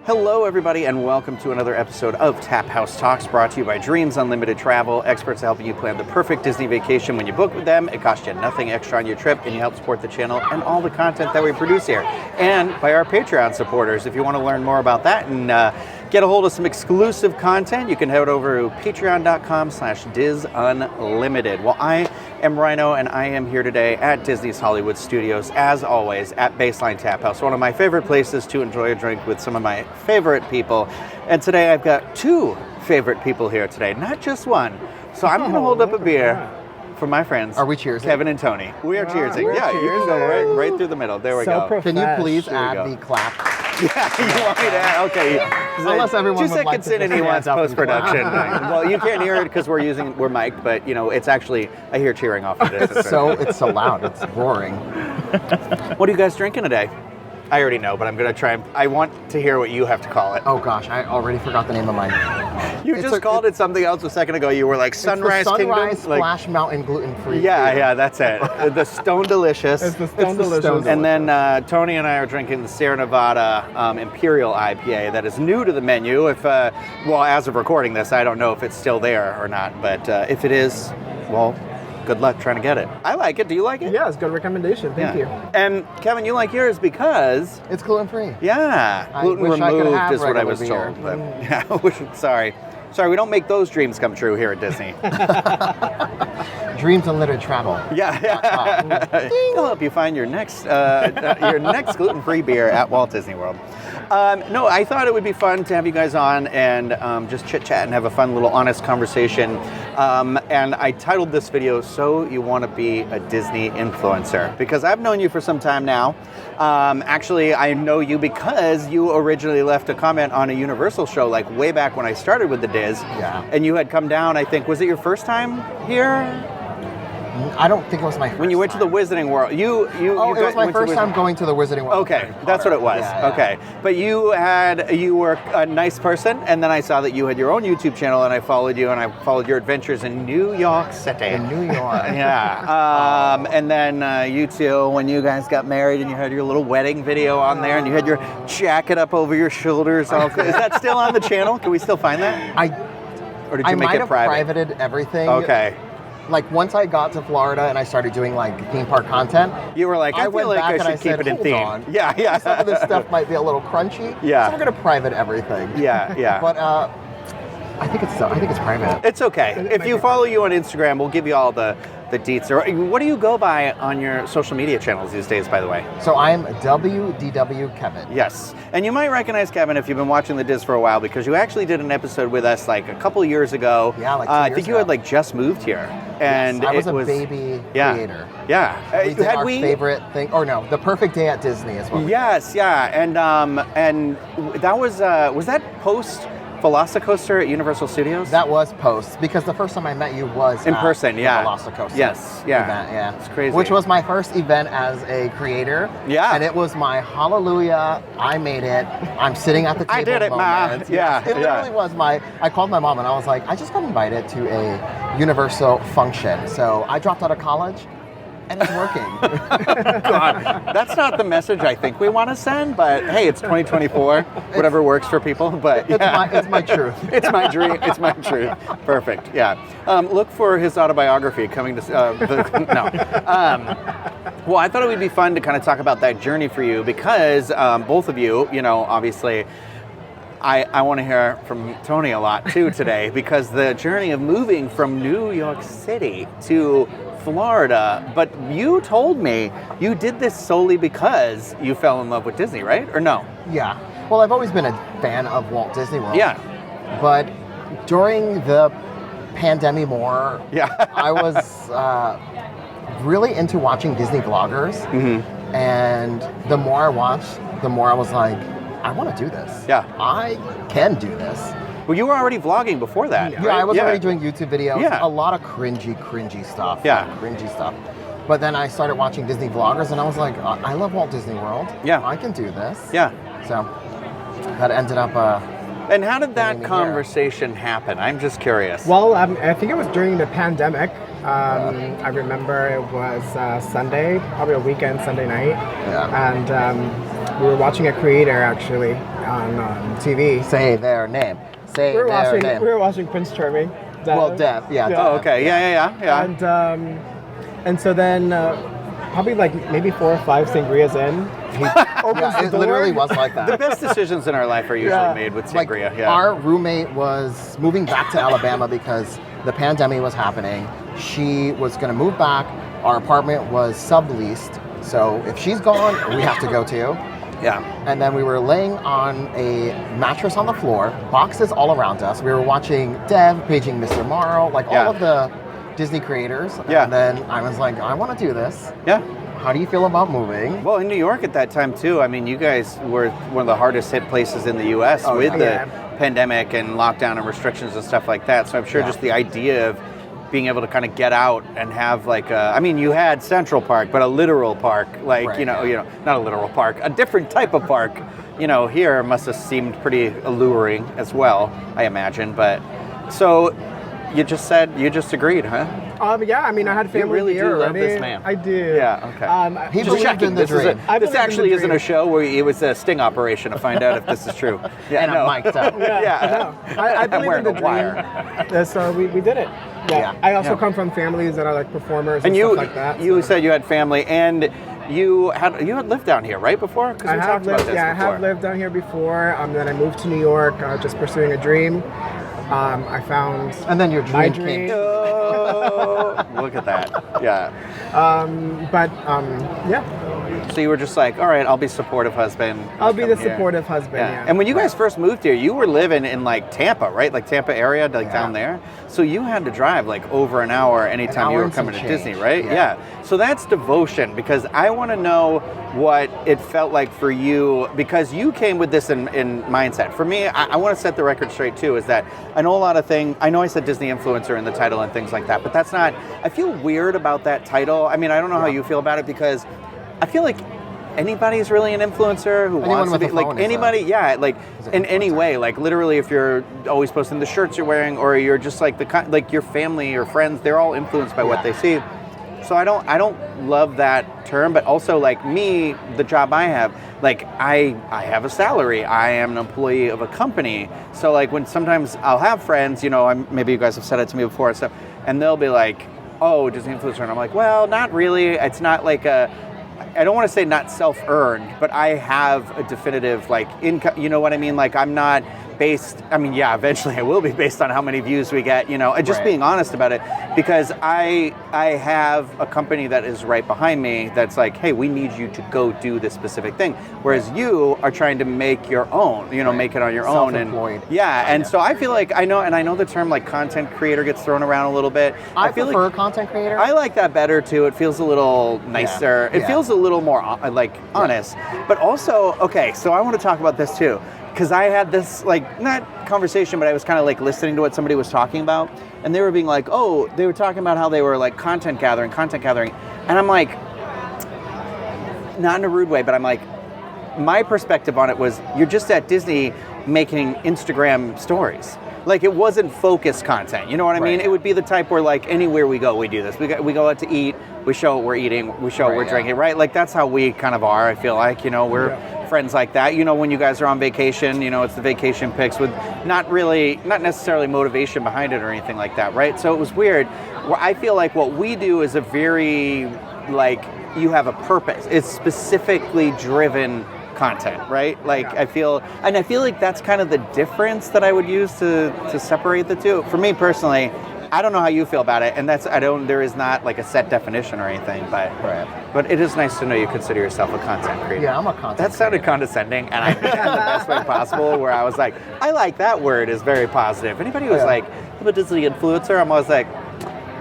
Hello, everybody, and welcome to another episode of Tap House Talks, brought to you by Dreams Unlimited Travel, experts helping you plan the perfect Disney vacation. When you book with them, it costs you nothing extra on your trip, and you help support the channel and all the content that we produce here. And by our Patreon supporters, if you want to learn more about that and get a hold of some exclusive content, you can head over to patreon.com/DizUnlimited. Well, I am Ryno, and I am here today at Disney's Hollywood Studios, as always, at Baseline Tap House, one of my favorite places to enjoy a drink with some of my favorite people. And today I've got two favorite people here today, not just one. So I'm going to hold up a beer for my friends. Are we cheersing? Kevin and Tony. We are cheersing. Yeah, you can go right through the middle. There we go. Can you please add the clap? Yeah, you want me to add? Okay. Unless everyone 2 would like seconds to in and he wants post-production. Well, you can't hear it because we're mic'd, but you know, it's actually, I hear cheering off the distance. It's so loud, it's roaring. What are you guys drinking today? I already know, but I'm going to try. I want to hear what you have to call it. Oh gosh, I already forgot the name of mine. You just called it something else a second ago. You were like Sunrise Kingdom. Sunrise Splash Mountain gluten-free. Yeah, that's it. The Stone Delicious. It's the Stone Delicious. And then Tony and I are drinking the Sierra Nevada Imperial IPA that is new to the menu. If well, as of recording this, I don't know if it's still there or not, but if it is, well, good luck trying to get it. I like it. Do you like it? Yeah, it's a good recommendation. Thank you. And Kevin, you like yours because it's gluten-free. Yeah, gluten removed is what I was told. But yeah, sorry, we don't make those dreams come true here at Disney. Dreams Unlimited Travel. Yeah. It'll help you find your next gluten-free beer at Walt Disney World. No, I thought it would be fun to have you guys on and just chit-chat and have a fun little honest conversation. And I titled this video, So You Want to Be a Disney Influencer? Because I've known you for some time now. Actually, I know you because you originally left a comment on a Universal show like way back when I started with the Diz. Yeah. And you had come down, I think, was it your first time here? I don't think it was my first When you went to the Wizarding World. It was my first time going to the Wizarding World. Okay, that's what it was. Yeah. Okay. But you were a nice person, and then I saw that you had your own YouTube channel, and I followed you, and I followed your adventures in New York City. In New York. Yeah. And then you two, when you guys got married, and you had your little wedding video on there, and you had your jacket up over your shoulders. Is that still on the channel? Can we still find that? Or did you make it private? I might have privated everything. Okay. Like once I got to Florida and I started doing like theme park content, you were like, I feel like I should keep it in theme. Yeah. Some of this stuff might be a little crunchy. Yeah. So we're gonna private everything. Yeah. But I think it's private. It's okay. If you follow you on Instagram, we'll give you all the deets. Or what do you go by on your social media channels these days, by the way? So I'm WDW Kevin. Yes. And you might recognize Kevin if you've been watching the Diz for a while, because you actually did an episode with us like a couple years ago. Yeah, like 2 I years think you ago. had like just moved here. And yes, I was a baby creator. Yeah. We did our favorite thing, or no, The Perfect Day at Disney is what we Yes, yeah. And that was that post Velocicoaster at Universal Studios? That was post, because the first time I met you was in person, yeah. Velocicoaster. Yes, event, yeah. It's crazy. Which was my first event as a creator. Yeah. And it was my hallelujah, I made it, I'm sitting at the table I did it, moment. Ma. Yeah. It literally was I called my mom and I was like, I just got invited to a Universal function. So I dropped out of college. And it's working. God, that's not the message I think we want to send, but hey, it's 2024. Whatever works for people. But yeah. It's my truth. It's my dream. It's my truth. Perfect. Yeah. Look for his autobiography coming to. Well, I thought it would be fun to kind of talk about that journey for you because both of you, obviously. I want to hear from Tony a lot too today because the journey of moving from New York City to Florida, but you told me you did this solely because you fell in love with Disney, right? Or no? Yeah. Well, I've always been a fan of Walt Disney World. Yeah. But during the pandemic I was really into watching Disney vloggers. Mm-hmm. And the more I watched, the more I was like, I want to do this. Yeah. I can do this. Well, you were already vlogging before that. Yeah, right? I was already doing YouTube videos. Yeah. A lot of cringy stuff. Yeah. Cringy stuff. But then I started watching Disney vloggers and I was like, I love Walt Disney World. Yeah. I can do this. Yeah. So that ended up And how did that conversation happen? I'm just curious. Well, I think it was during the pandemic. I remember it was Sunday, probably a weekend, Sunday night. Yeah. And we were watching a creator actually, on TV. Say their name. Say We were their watching. name. We were watching Prince Charming. Well, Dev. Yeah. Yeah. Oh, okay. Yeah. And so then probably like maybe 4 or 5 sangrias in, he opens the It door. literally was like The that. best decisions in our life are usually Yeah. made with Like, sangria. Yeah. our roommate was moving back to Alabama because the pandemic was happening. She was going to move back. Our apartment was subleased. So if she's gone, we have to go too. Yeah. And then we were laying on a mattress on the floor, boxes all around us. We were watching Dev, paging Mr. Morrow, like Yeah. all of the Disney creators. Yeah. And then I was like, I want to do this. Yeah. How do you feel about moving? Well, in New York at that time too. I mean, you guys were one of the hardest hit places in the U.S. with yeah. the pandemic and lockdown and restrictions and stuff like that. So I'm sure Yeah. just the idea of being able to kind of get out and have like I mean, you had Central Park, but a literal park, like Right, you know, not a literal park, a different type of park. Here must have seemed pretty alluring as well, I imagine. But so you just agreed, huh? Yeah, I mean, I had family really here do love already. this man. I do. Yeah. Okay. He Just believed checking. in the This is dream. I this believe in actually the isn't a dream. show where it was a sting operation to find out if this is true. Yeah, And no. I'm mic'd up. Yeah. No, I I'm believe wearing in the a wire. dream. So we did it. Yeah. Yeah. I also Yeah. come from families that are like performers and, And you stuff like that. you so. said you had family and you had lived down here, right, before? Because I we have talked about lived. this Yeah, I before. have lived down here before. Then I moved to New York, just pursuing a dream. I found And then your my dream came. dream. Oh, look at that. Yeah. Yeah, So you were just like, all right, I'll be supportive husband. I'll be come the here. supportive husband. Yeah. And when you guys first moved here, you were living in like Tampa, right? Like Tampa area, like down there. So you had to drive like over an hour anytime An you hour were and some coming to change. Disney, right? Yeah. So that's devotion because I want to know what it felt like for you because you came with this in mindset. For me, I want to set the record straight too, is that I know a lot of things. I know I said Disney influencer in the title and things like that, but that's not, I feel weird about that title. I mean, I don't know how you feel about it because I feel like anybody's really an influencer who Anyone wants to with be a like phone is anybody, like is an in any influencer. way, like literally if you're always posting the shirts you're wearing or you're just like like your family or friends, they're all influenced by what they see. So I don't love that term, but also like me, the job I have, like I have a salary. I am an employee of a company. So like when sometimes I'll have friends, maybe you guys have said it to me before and stuff, and they'll be like, "Oh, Disney influencer," and I'm like, "Well, not really. It's not like I don't want to say not self-earned, but I have a definitive like income. You know what I mean? Like I'm not based. I mean, yeah, eventually I will be based on how many views we get. And just being honest about it, because I have a company that is right behind me that's like, hey, we need you to go do this specific thing. Whereas you are trying to make your own. Make it on your own. And Self-employed. and so I feel like I know the term like content creator gets thrown around a little bit. I feel prefer like content creator. I like that better too. It feels a little nicer. It Yeah. feels a little more honest. But also, okay, so I want to talk about this too. Because I had this not conversation, but I was kind of like listening to what somebody was talking about. And they were being like, oh, they were talking about how they were like content gathering. And I'm like, not in a rude way, but I'm like, my perspective on it was you're just at Disney making Instagram stories. Like it wasn't focused content, you know what I mean? Right. It would be the type where like anywhere we go, we do this. We go out to eat, we show what we're eating, we show what we're drinking, right? Like that's how we kind of are, I feel like, we're friends like that. When you guys are on vacation, it's the vacation pics with not necessarily motivation behind it or anything like that, right? So it was weird. I feel like what we do is a very, like, you have a purpose. It's specifically driven content, right? Like I feel like that's kind of the difference that I would use to separate the two. For me personally, I don't know how you feel about it, and there is not like a set definition or anything, but it is nice to know you consider yourself a content creator. Yeah, I'm a content That sounded creator. condescending, and I mean it in the best way possible, where I was like, I like that word, is very positive. Anybody who was like, I'm a Disney influencer, I'm always like,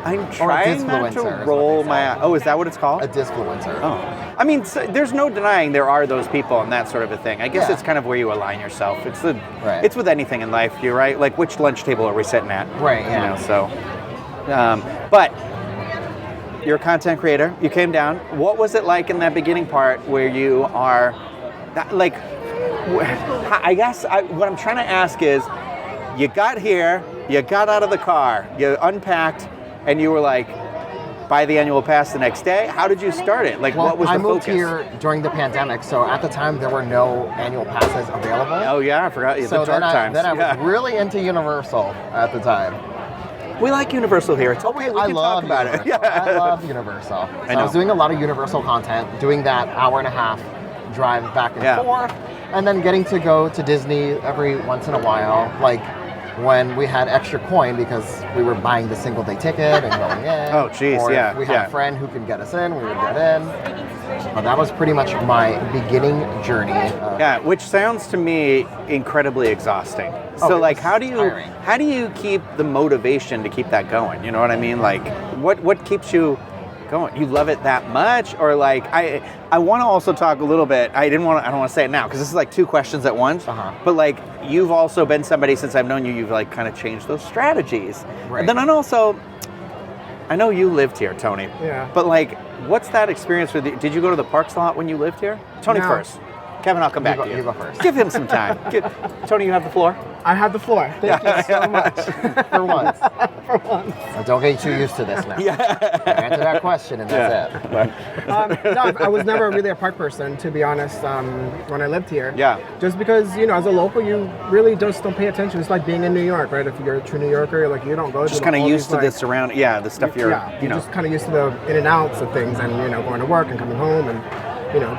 I'm trying not to disfluencer is roll what they my... say. Oh, is that what it's called? A disfluencer. Oh. I mean, there's no denying there are those people and that sort of a thing. I guess Yeah. it's kind of where you align yourself. It's Right. it's with anything in life, you're right. Like, which lunch table are we sitting at? Right, yeah. But you're a content creator. You came down. What was it like in that beginning part where you are, I guess what I'm trying to ask is, you got here, you got out of the car, you unpacked, and you were like, buy the annual pass the next day? How did you start it? Like, Well, what was the I moved focus? here during the pandemic, so at the time there were no annual passes available. Oh yeah, I forgot. So the dark times. then I Yeah. was really into Universal at the time. We like Universal here. It's okay. We I can love talk about it. Universal. I love Universal. So I know. was doing a lot of Universal content, doing that hour and a half drive back and forth, and then getting to go to Disney every once in a while, like when we had extra coin because we were buying the single day ticket and going in. Oh, geez, or yeah, if we had yeah. a friend who could get us in, we would get in. But that was pretty much my beginning journey. Yeah, which sounds to me incredibly exhausting. Oh, So it like was how tiring. do you keep the motivation to keep that going? You know what I mean? Like what keeps you going? You love it that much? Or like I want to also talk a little bit. I don't want to say it now because this is like two questions at once. But like you've also been somebody since I've known you, you've like kind of changed those strategies. Right. And then also I know you lived here, Tony. Yeah. But like what's that experience with you? Did you go to the parks a lot when you lived here? Tony No. first. Kevin, I'll come back to you. You go first. Give him some time. Tony, you have the floor. I have the floor. Thank you so much. For once. For once. So don't get too used to this now. Answer that question and that's it. No, I was never really a park person, to be honest, when I lived here. Yeah. Just because, as a local, you really just don't pay attention. It's like being in New York, right? If you're a true New Yorker, like you don't go to Just kind of all used these, to this around, the stuff you're just kind of used to the in and outs of things and, going to work and coming home and,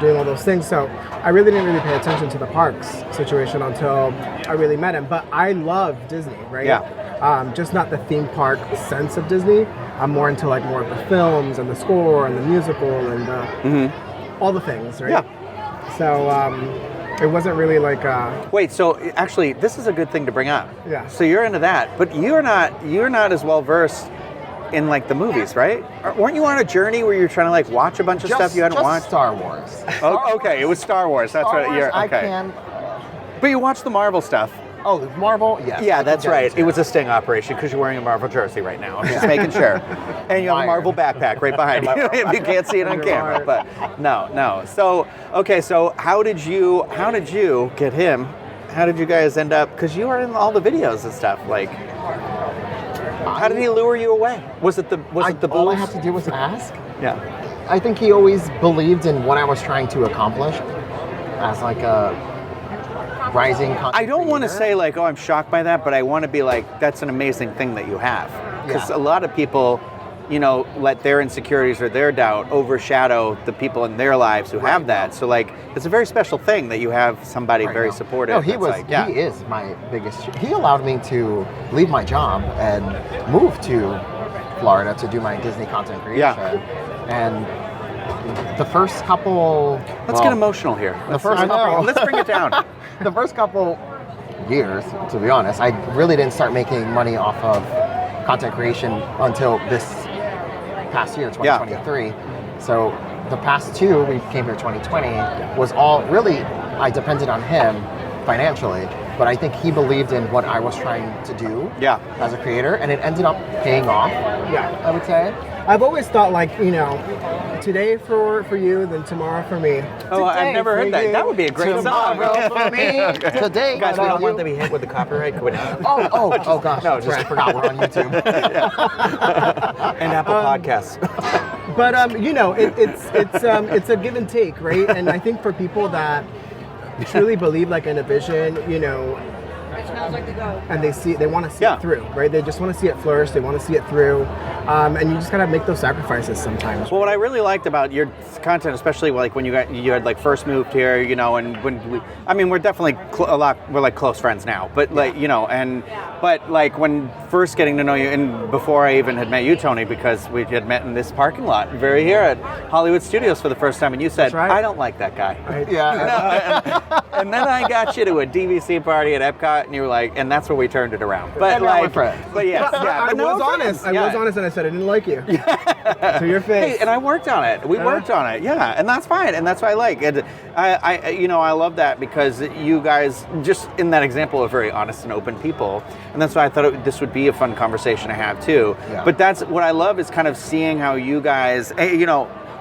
doing all those things. So I really didn't really pay attention to the parks situation until I really met him. But I love Disney, right? Yeah. Just not the theme park sense of Disney. I'm more into like more of the films and the score and the musical and all the things, right? Yeah. So it wasn't really like Wait, so actually, this is a good thing to bring up. Yeah. So you're into that, but you're not as well versed in like the movies, right? Weren't you on a journey where you're trying to like watch a bunch of stuff you hadn't just watched? Star Wars. Oh, okay, it was Star Wars. That's Star what Wars, you're. I Okay. can. But you watched the Marvel stuff. Oh, Marvel? Yes. Yeah, I can that's get right. into It was a sting operation because you're wearing a Marvel jersey right now. I'm just making sure. And you have a Wired. Marvel backpack right behind you. If you can't see it on camera, but no. So okay, so how did you get him? How did you guys end up? Because you are in all the videos and stuff. Like, how did he lure you away? Was it the All I booze? had to do was ask. Yeah. I think he always believed in what I was trying to accomplish as like a rising content I don't want to creator. say like, oh, I'm shocked by that, but I want to be like, that's an amazing thing that you have. Because Yeah. a lot of people, let their insecurities or their doubt overshadow the people in their lives who have that. So like, it's a very special thing that you have somebody Right very now. supportive. No, he that's was. like, yeah. He is my biggest. He allowed me to leave my job and move to Florida to do my Disney content creation. Yeah. And the first couple. Let's get emotional here. The first couple. Let's bring it down. The first couple years, to be honest, I really didn't start making money off of content creation until this past year, 2023. So the past two, we came here 2020, was all really, I depended on him financially, but I think he believed in what I was trying to do as a creator, and it ended up paying off, I would say. I've always thought like, today for you, then tomorrow for me. Oh, I've Today never for heard that. you. That would be a great song. Tomorrow for me, today Guys, we for don't want you. to be hit with the copyright. Oh gosh, No, no, just- I forgot we're on YouTube. And Apple Podcasts. But it's a give and take, right? And I think for people that truly believe like in a vision, and they want to see it through, right? They just want to see it flourish. They want to see it through, and you just gotta make those sacrifices sometimes. Well, what I really liked about your content, especially like when you had like first moved here, and when we're definitely we're like close friends now, but like but like when first getting to know you, and before I even had met you, Tony, because we had met in this parking lot, very here at Hollywood Studios for the first time, and you said, right. I don't like that guy. And then I got you to a DVC party at Epcot, and you were like, and that's where we turned it around. But And now we're like, friends. but yes, yeah, I but no, was honest. friends. I was honest, and I said I didn't like you. To your face. Hey, and I worked on it. We worked on it, and that's fine, and that's what I like. And I love that because you guys, just in that example, are very honest and open people, and that's why I thought this would be a fun conversation to have too. Yeah. But that's what I love is kind of seeing how you guys,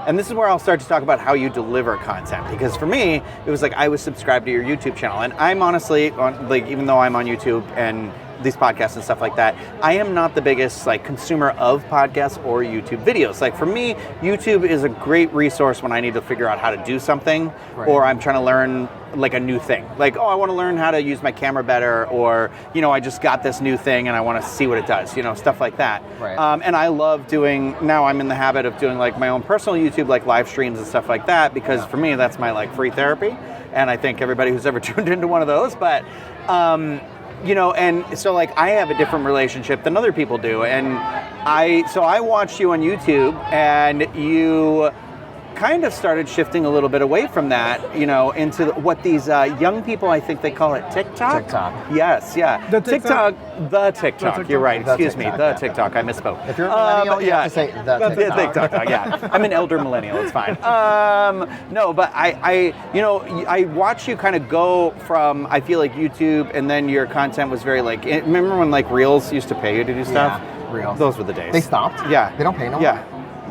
And this is where I'll start to talk about how you deliver content. Because for me, it was like I was subscribed to your YouTube channel. And I'm honestly, even though I'm on YouTube and these podcasts and stuff like that, I am not the biggest consumer of podcasts or YouTube videos. Like for me, YouTube is a great resource when I need to figure out how to do something, or I'm trying to learn a new thing. Like, I want to learn how to use my camera better, or I just got this new thing and I want to see what it does, stuff like that. And I love doing, now I'm in the habit of doing my own personal YouTube, live streams and stuff like that, because for me, that's my free therapy. And I think everybody who's ever tuned into one of those, but and so I have a different relationship than other people do. And I watched you on YouTube, and you kind of started shifting a little bit away from that, into what these young people, I think they call it TikTok. Yes, yeah. The TikTok. The TikTok. You're right. Excuse me. The TikTok. I misspoke. If you're a millennial, you have to say the TikTok. Yeah. I'm an elder millennial. It's fine. No, but I watch you kind of go from, I feel like YouTube, and then your content was very remember when Reels used to pay you to do stuff? Yeah, Reels. Those were the days. They stopped? Yeah. They don't pay no more? Yeah.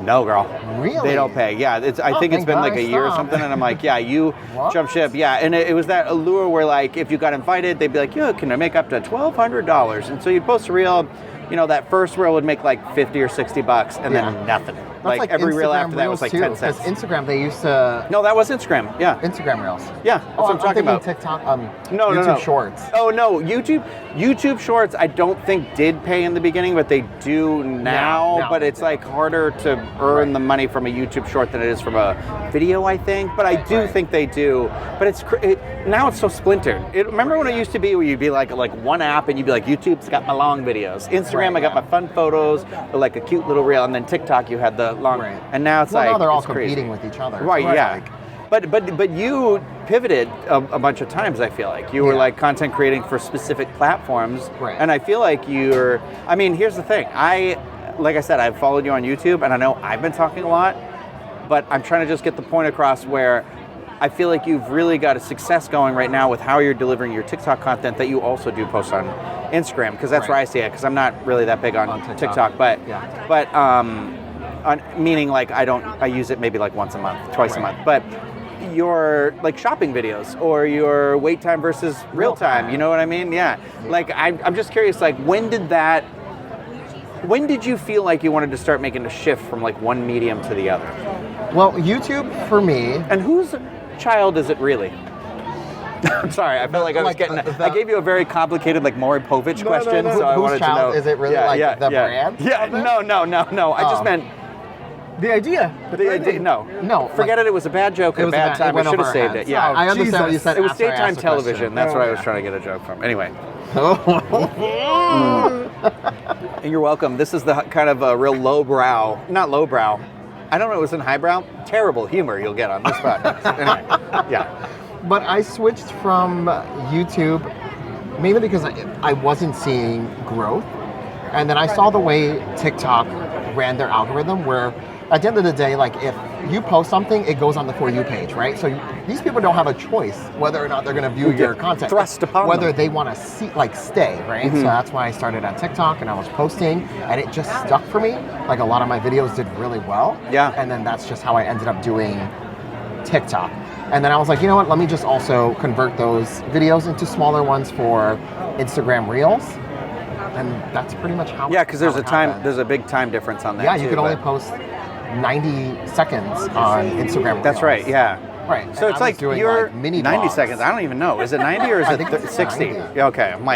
No, girl. Really? They don't pay. Yeah, I think it's been a year or something, and I'm like, yeah, you jump ship. Yeah, and it was that allure where if you got invited, they'd be like, yeah, can I make up to $1,200? And so you'd post a reel, that first reel would make $50 or $60, and then nothing. That's every Instagram reel after that Reels was too, 10 cents. Because Instagram, they used to... No, that was Instagram, yeah. Instagram Reels. Yeah, that's what I'm talking about. TikTok, No, YouTube Shorts. Oh, no, YouTube Shorts I don't think did pay in the beginning, but they do now. But it's harder to earn the money from a YouTube Short than it is from a video, I think. But I do think they do. But now it's so splintered. Remember when it used to be where you'd be like one app and you'd be like, YouTube's got my long videos. Instagram, I got my fun photos, or a cute little reel. And then TikTok, you had the long. And now it's now they're all crazy. competing with each other. Right, yeah. But you pivoted a bunch of times, I feel like. You were content creating for specific platforms. Right. And I feel like here's the thing. Like I said, I've followed you on YouTube, and I know I've been talking a lot, but I'm trying to just get the point across where I feel like you've really got a success going right now with how you're delivering your TikTok content that you also do post on Instagram, because that's where I see it, because I'm not really that big on TikTok, but meaning I use it maybe once a month, twice a month, but your shopping videos or your wait time versus real time, you know what I mean? Yeah. I'm just curious, when did you feel like you wanted to start making a shift from one medium to the other? Well, YouTube for me. And whose child is it really? I'm sorry, I felt like I was I gave you a very complicated, Maury Povich question, so I wanted to know. Is it really the brand? Yeah, no. I just meant the idea. No. Forget it. It was a bad joke. A bad time. I should have saved it. Yeah, I understand what you said. It was daytime television. That's where I was trying to get a joke from. Anyway. You're welcome. This is the kind of a real not lowbrow. I don't know. It was in highbrow. Terrible humor you'll get on this podcast. Anyway, yeah. But I switched from YouTube mainly because I wasn't seeing growth. And then I saw the way TikTok ran their algorithm where at the end of the day, if you post something, it goes on the For You page, right? So these people don't have a choice whether or not they're going to view your content. Thrust upon whether them. They want to see, stay, right? So that's why I started on TikTok and I was posting and it just stuck for me. A lot of my videos did really well. Yeah. And then that's just how I ended up doing TikTok. And then I was like, you know what, let me just also convert those videos into smaller ones for Instagram Reels. And that's pretty much how because there's a big time difference on that. Yeah, you can only post 90 seconds on Instagram Reels. That's right, yeah. Right. So it's doing you're mini 90 vlogs. seconds. I don't even know. Is it 90 or is I think it it's 60? 90. Yeah, okay. I'm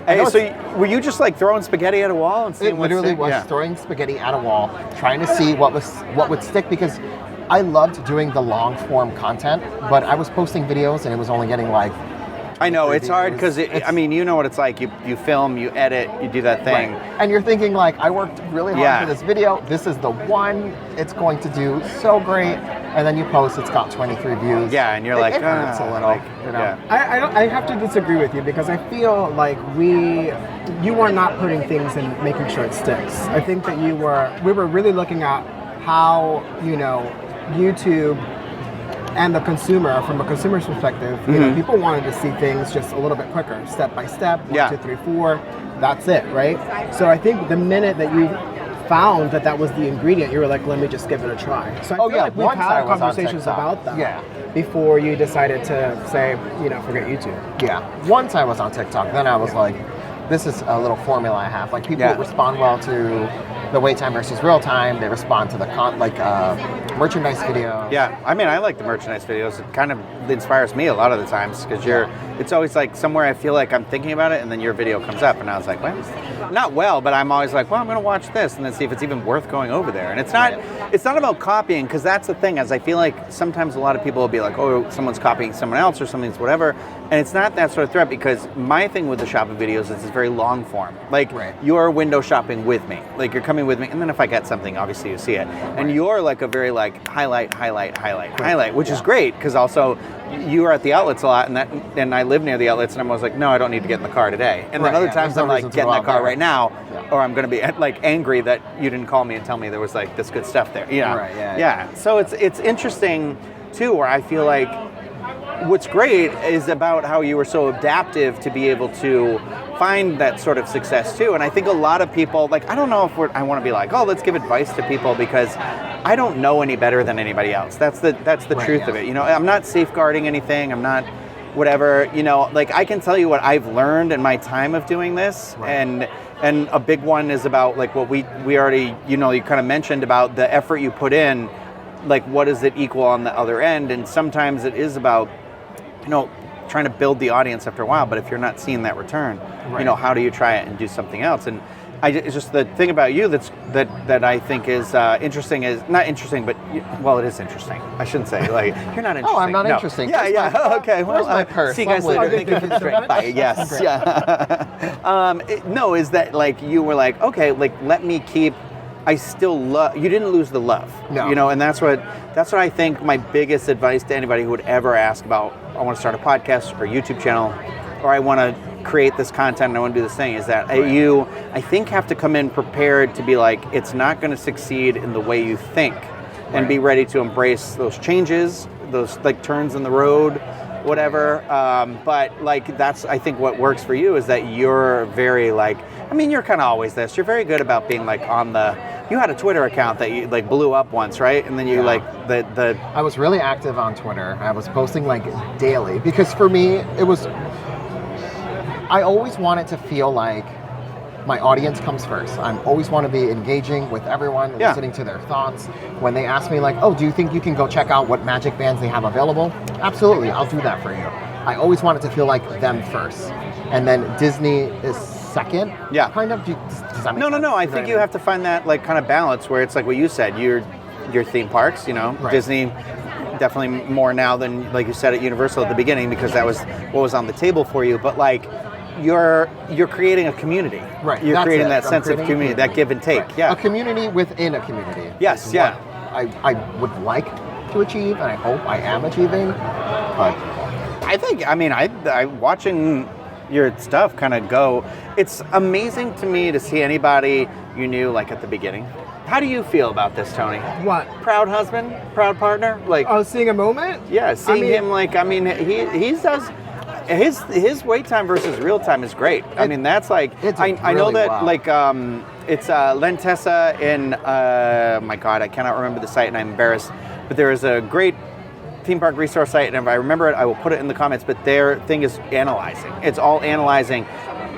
hey, so were you just throwing spaghetti at a wall and seeing It literally was throwing spaghetti at a wall, trying to see what would stick, because I loved doing the long form content, but I was posting videos and it was only getting I know, it's hard because, you know what it's like. You film, you edit, you do that thing. Right. And you're thinking I worked really hard for this video. This is the one. It's going to do so great. And then you post, it's got 23 views. Yeah, and you're it hurts a little. Yeah. I have to disagree with you because I feel like you were not putting things and making sure it sticks. I think that we were really looking at how, YouTube and the consumer, from a consumer's perspective, people wanted to see things just a little bit quicker, step by step, 1, 2, 3, 4. That's it, right? So I think the minute that you found that was the ingredient, you were like, let me just give it a try. So I feel like we've once I had was on conversations TikTok. about that Yeah. before you decided to say, forget YouTube. Yeah. Once I was on TikTok, then I was like, this is a little formula I have. Like people respond well to the wait time versus real time. They respond to the merchandise videos. Yeah, I mean, I like the merchandise videos. It kind of inspires me a lot of the times because it's always like somewhere I feel like I'm thinking about it, and then your video comes up, and I was like, well, not well, but I'm always like, well, I'm going to watch this and then see if it's even worth going over there. And it's not about copying, because that's the thing, as I feel like sometimes a lot of people will be like, oh, someone's copying someone else or something's whatever, and it's not that sort of threat, because my thing with the shopping videos is it's very long form. Like you're window shopping with me, like you're coming with me, and then if I get something, obviously you see it, and you're like a very like highlight, which is great, because also you are at the outlets a lot, and I live near the outlets, and I'm always like, no, I don't need to get in the car today. And then other times I'm like, get in the car right now, or I'm going to be like angry that you didn't call me and tell me there was like this good stuff there. So it's interesting too, where I feel like what's great is about how you were so adaptive to be able to find that sort of success too. And I think a lot of people, like, I don't know if I want to be like, oh, let's give advice to people, because I don't know any better than anybody else. That's the truth of it. I'm not safeguarding anything. I'm not whatever, like I can tell you what I've learned in my time of doing this. And a big one is about like what we already, you kind of mentioned about the effort you put in, like what does it equal on the other end? And sometimes it is about, trying to build the audience after a while, but if you're not seeing that return, how do you try it and do something else? And it's just the thing about you that I think is interesting is not interesting, but it is interesting. I shouldn't say like you're not interesting. Oh, I'm not interesting. Yeah. Okay. Well, my purse? see you guys later. Thank you for the drink. Bye. Yes. Yeah. Is that like you were like, okay, like let me keep. I still love. You didn't lose the love. No. And that's what I think my biggest advice to anybody who would ever ask about, I want to start a podcast or YouTube channel, or I want to create this content and I want to do this thing, is that you, I think, have to come in prepared to be like, it's not going to succeed in the way you think, and be ready to embrace those changes, those like turns in the road, whatever. But like that's, I think what works for you is that you're very like, I mean, you're kind of always this. You're very good about being like you had a Twitter account that you like blew up once, right? And then you like the. I was really active on Twitter. I was posting like daily, because for me, I always wanted to feel like my audience comes first. I always want to be engaging with everyone, listening to their thoughts. When they ask me like, oh, do you think you can go check out what magic bands they have available? Absolutely, I'll do that for you. I always wanted to feel like them first. And then Disney is second. Yeah. Kind of. Does that make sense? No. I think you have to find that like kind of balance where it's like what you said, your theme parks, Disney definitely more now than, like you said, at Universal at the beginning, because that was what was on the table for you. But like you're creating a community. Right. You're creating that sense of community, that give and take. Right. Yeah. A community within a community. Yes, yeah. I would like to achieve, and I hope I am achieving. But I watching your stuff kind of go, it's amazing to me to see anybody you knew like at the beginning. How do you feel about this, Tony? What? Proud husband, proud partner, like. Oh, seeing a moment? Yeah, seeing him like. He does. His wait time versus real time is great. I mean, that's like. I know that like it's Lentessa in my God, I cannot remember the site and I'm embarrassed, but there is a great theme park resource site, and if I remember it, I will put it in the comments. But their thing is analyzing. It's all analyzing,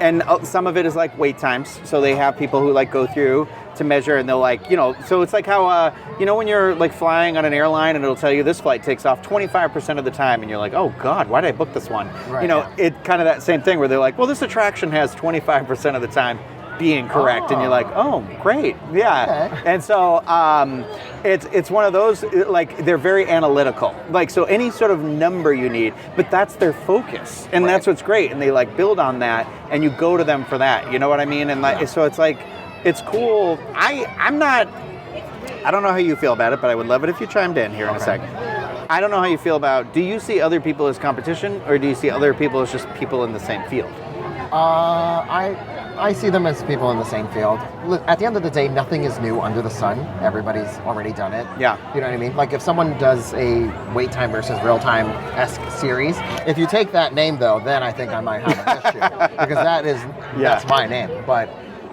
and some of it is like wait times. So they have people who like go through to measure, and they'll like, so it's like how when you're like flying on an airline and it'll tell you this flight takes off 25% of the time, and you're like, oh God, why did I book this one? Right, it kind of that same thing where they're like, well, this attraction has 25% of the time being correct, and you're like, oh, great, yeah. Okay. And so it's one of those, like, they're very analytical, like, so any sort of number you need, but that's their focus, and that's what's great, and they like build on that, and you go to them for that, you know what I mean? And like, so it's like, it's cool. I don't know how you feel about it, but I would love it if you chimed in here in a second. I don't know how you feel about, do you see other people as competition, or do you see other people as just people in the same field? I see them as people in the same field. At the end of the day, nothing is new under the sun. Everybody's already done it. Yeah. You know what I mean? Like if someone does a wait time versus real time-esque series, if you take that name though, then I think I might have an issue, because that's my name. But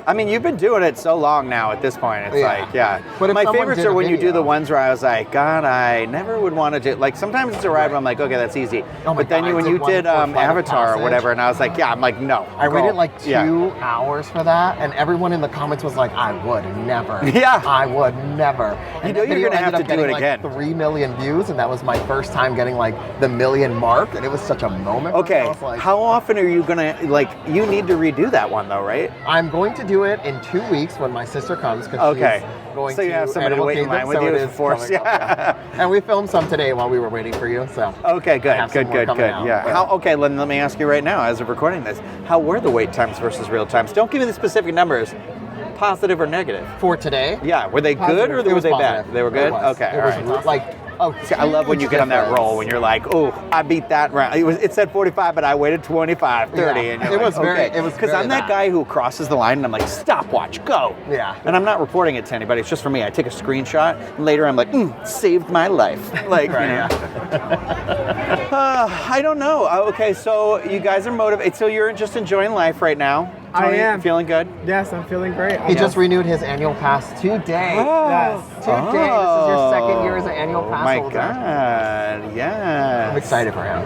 I mean, you've been doing it so long now at this point. It's like, But if my someone favorites did a are when you do video- the ones where I was like, God, I never would want to do, like, sometimes it's a ride where I'm like, okay, that's easy. Oh my But then God, I when did you one did for Flight of Avatar or Passage. whatever, and I was like, yeah, I'm like, no. I go. waited like 2 Yeah. hours for that, and everyone in the comments was like, I would never. Yeah. I would never. And know that you're video gonna have ended to up do it getting, again. like 3 million views, and that was my first time getting like the million mark, and it was such a moment. for me. Okay, I was like, how often are you gonna, like, you need to redo that one though, right? I'm going to do it in 2 weeks when my sister comes because Okay. she's going So you to have somebody to Animal wait in Kingdom, line with so you, it of is course, coming up, yeah. And we filmed some today while we were waiting for you, so. Okay, good, have some good, more good, coming good. out, Yeah. but- How? Okay, let me ask you right now, as of recording this, how were the wait times versus real times? Don't give me the specific numbers, positive or negative. For today, Yeah, were they good Positive. or it were was they positive. bad? They were good. It was. Okay, It all was right. like, oh, See, I love when you get on that roll when you're like, oh, I beat that round. It said 45, but I waited 25, 30, Yeah. and you're It like, was very- okay. it was because very I'm that bad. guy who crosses the line and I'm like, stopwatch, go. Yeah. And I'm not reporting it to anybody. It's just for me. I take a screenshot and later I'm like, saved my life. Like, you know. I don't know. Okay, so you guys are motivated. So you're just enjoying life right now. I Tony, am. feeling good. Yes, I'm feeling great. He just renewed his annual pass today. Yes. Today. This is your second year as an annual pass my holder. God, yes. I'm excited for him.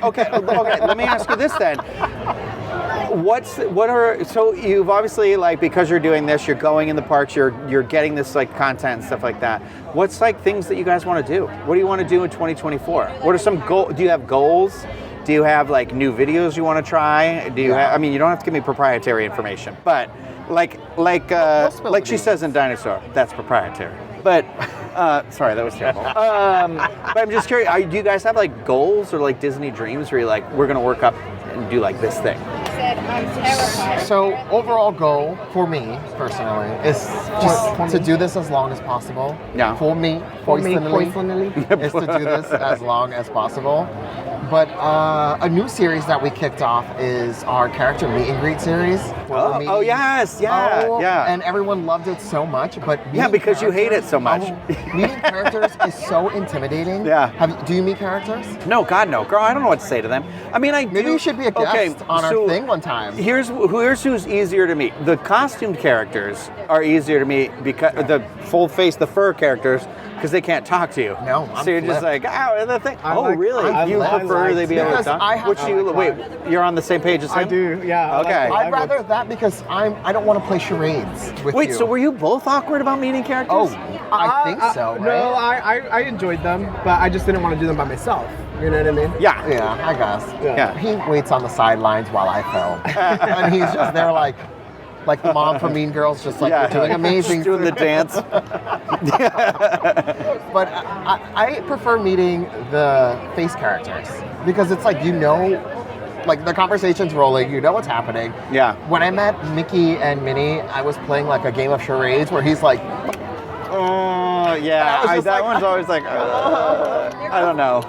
Okay. Let me ask you this then. So you've obviously, like, because you're doing this, you're going in the parks, you're getting this like content and stuff like that. What's like things that you guys want to do? What do you want to do in 2024? What are some goals? Do you have goals? Do you have like new videos you want to try? Do you have, I mean, you don't have to give me proprietary information, but like she says in Dinosaur, that's proprietary. But sorry, that was terrible. But I'm just curious, do you guys have like goals or like Disney dreams where you're like, we're gonna work up and do like this thing? I'm terrified. So overall goal for me personally is just to do this as long as possible. Yeah. For me, personally, is to do this as long as possible. But a new series that we kicked off is our character meet and greet series. where we're meeting- Yes, yeah. And everyone loved it so much, but Yeah, meeting because you hate it so much. Meeting characters is so intimidating. Yeah. Do you meet characters? No, God, no, girl. I don't know what to say to them. I mean, Maybe you should be a guest on our thing one time. Here's who's easier to meet. The costumed characters are easier to meet because the full face, the fur characters, because they can't talk to you. No, I'm so you're just flipped. like, oh, the thing. I Oh, like- really? I You like- prefer they be able to because talk? I have- Which I you like wait? You're on the same page as him. I do, yeah. Okay. I'd rather that because I don't want to play charades with Wait, you. so were you both awkward about meeting characters? Oh, I think so, right? No, I enjoyed them, but I just didn't want to do them by myself. You know what I mean? Yeah. Yeah, I guess. Yeah. He waits on the sidelines while I film. And he's just there like the mom from Mean Girls, just like, you're doing amazing. Just doing the dance. But I prefer meeting the face characters because it's like, like the conversation's rolling, you know what's happening. Yeah. When I met Mickey and Minnie, I was playing like a game of charades where he's like, Oh, yeah. I was just that like, one's always like, I don't know.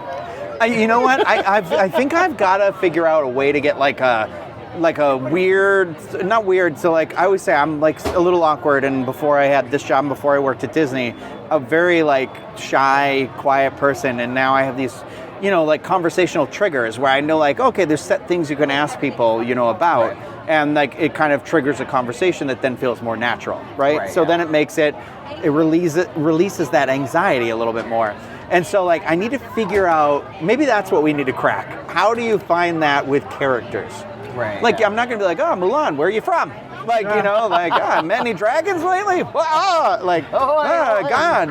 You know what? I think I've got to figure out a way to get like a weird, not weird. So like I always say, I'm like a little awkward. And before I had this job, and before I worked at Disney, a very like shy, quiet person. And now I have these, like conversational triggers where I know like, okay, there's set things you can ask people, about. Right. And like it kind of triggers a conversation that then feels more natural, right? Right, so yeah. then it makes it releases that anxiety a little bit more. And so like I need to figure out, maybe that's what we need to crack. How do you find that with characters? right. Like I'm not gonna be like, oh, Mulan, where are you from? Like, met any dragons lately? God,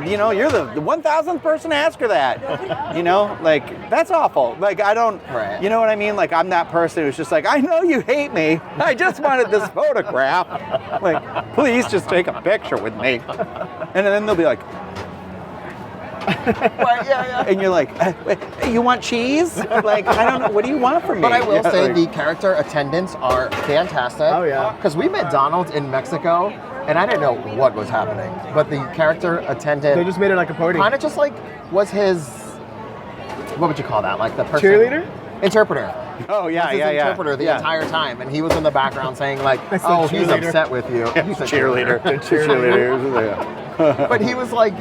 you're the 1,000th person to ask her that. Like that's awful. Like I don't, Right. you know what I mean? Like I'm that person who's just like, I know you hate me. I just wanted this photograph. Like, please just take a picture with me. And then they'll be like, Right, yeah. and you're like, you want cheese? Like, I don't know. What do you want from me? But I will say like- the character attendants are fantastic. Oh, yeah. Because we met Donald in Mexico, and I didn't know what was happening. But the character attendant They just made it like a party. kind of just like was his, what would you call that? Like the person? Cheerleader? Interpreter. Oh yeah, Was his yeah. interpreter the entire time, and he was in the background saying like, I said "Oh, he's cheerleader. upset with you." He's a Cheerleader. Cheerleader. But he was like,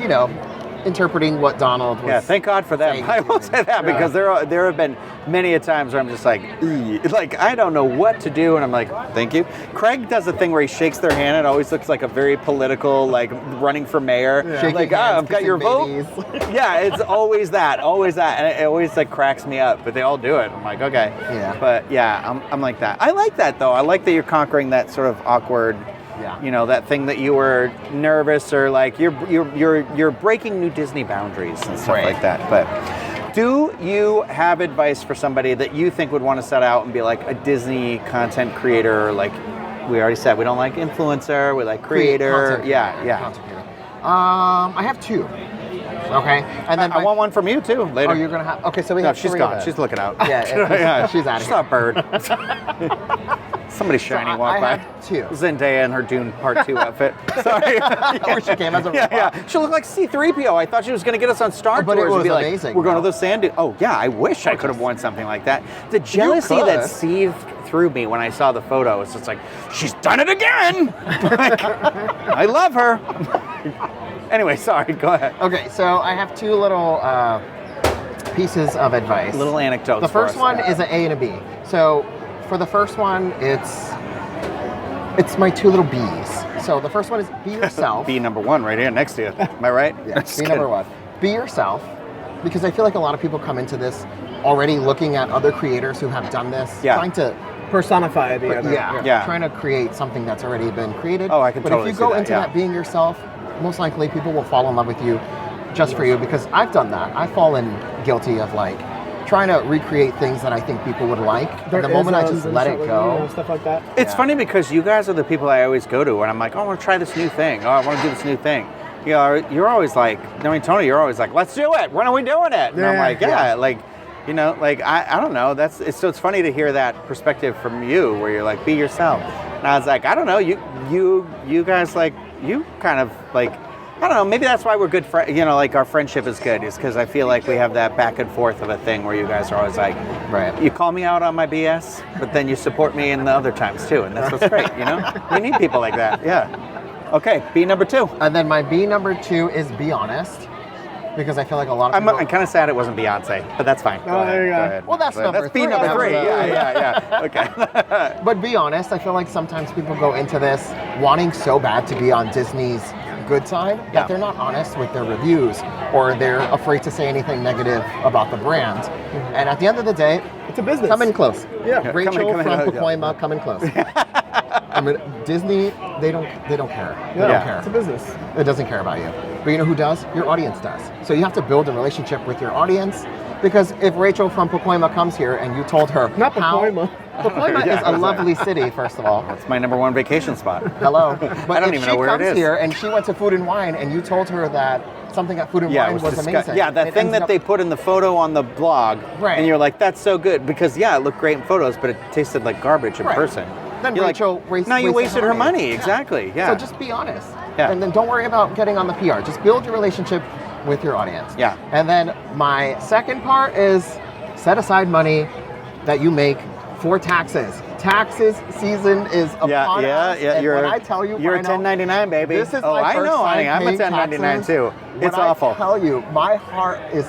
interpreting what Donald was. Yeah, thank God for them. saying I to will me. say that because there have been many a times where I'm just like, like I don't know what to do, and I'm like, thank you. Craig does a thing where he shakes their hand. It always looks like a very political, like running for mayor. Shaking Like, hands, I've got your kissing vote. babies. Yeah, it's always that, and it always like cracks me up. But they all do it. I'm like, okay. Yeah. But yeah, I'm like that. I like that though. I like that you're conquering that sort of awkward. Yeah. You know, that thing that you were nervous or like you're breaking new Disney boundaries and stuff Right. like that. But do you have advice for somebody that you think would want to set out and be like a Disney content creator? Like we already said, we don't like influencer, we like creator. Content Yeah. content creator. I have two. Okay. And then I want one from you too later. Oh, you're gonna have. Okay, so we No, have she's three gone. of it. She's looking out. Yeah, she's out of She's here. not a bird. Somebody shiny I walked by. have two. Zendaya in her Dune Part 2 outfit. Sorry. Or she came as a robot. Yeah. She looked like C-3PO. I thought she was going to get us on Star But Tours it and was be like, amazing, we're going to though. those sand dunes. Oh, yeah, I wish I could have worn something like that. The jealousy that could. seethed through me when I saw the photo, it's just like, she's done it again! Like, I love her. Anyway, sorry, go ahead. Okay, so I have two little pieces of advice. Little anecdotes. The for first us. one is an A and a B. So for the first one, it's my two little B's. So the first one is be yourself. B number one right here next to you. Am I right? Yeah, Just be number kidding. one. Be yourself, because I feel like a lot of people come into this already looking at other creators who have done this, Yeah. trying to Personify the other. Yeah. trying to create something that's already been created. Oh, I can But totally if you go see that, into yeah. that being yourself, most likely people will fall in love with you just for you, because I've done that. I've fallen guilty of like trying to recreate things that I think people would like. And the moment I just let it go, stuff like that. It's Yeah. funny because you guys are the people I always go to when I'm like, oh, I want to try this new thing. Oh, I want to do this new thing. You know, you're always like, I mean, Tony, you're always like, let's do it. When are we doing it? And I'm Yeah, like, yeah. like, you know, like, I don't know. So it's funny to hear that perspective from you where you're like, be yourself. And I was like, I don't know. You guys like, you kind of like, I don't know, maybe that's why we're good friends, you know, like our friendship is good, is because I feel like we have that back and forth of a thing where you guys are always like, Right. you call me out on my BS, but then you support me in the other times too, and that's what's great, you know? We need people like that, yeah. Okay, B number two. and then my B number two is be honest, because I feel like a lot of people. I'm kind of sad it wasn't Beyonce, but that's fine. Oh, there you go. ahead. Well, that's number That's B three. number three, That was, yeah, okay. But be honest, I feel like sometimes people go into this wanting so bad to be on Disney's good side Yeah. that they're not honest with their reviews, or they're afraid to say anything negative about the brand. And at the end of the day, It's a business. come in close. Yeah. Rachel come in, from yeah. Pacoima, come in close. I mean, Disney, they don't care. They Yeah. don't care. It's a business. It doesn't care about you. But you know who does? Your audience does. So you have to build a relationship with your audience, because if Rachel from Pacoima comes here and you told her Not how- Pacoima. Pacoima Yeah, is a lovely city, first of all. That's my number one vacation spot. Hello. But I don't if even she know where it comes is. here and she went to Food and Wine and you told her that something at Food and Wine was amazing. Yeah, that it thing ended that up- they put in the photo on the blog, Right. and you're like, that's so good, because yeah, it looked great in photos, but it tasted like garbage in Right. person. Then You're Rachel like, now you wasted her money, Yeah. exactly, yeah. So just be honest. Yeah. And then don't worry about getting on the PR. Just build your relationship with your audience. Yeah. And then my second part is set aside money that you make for taxes. Taxes season is upon us. And when I tell you, you're a Ryno, 1099, baby. This is oh, my I first know, time honey. I'm a paying 1099 taxes. too. When It's awful. I tell you, my heart is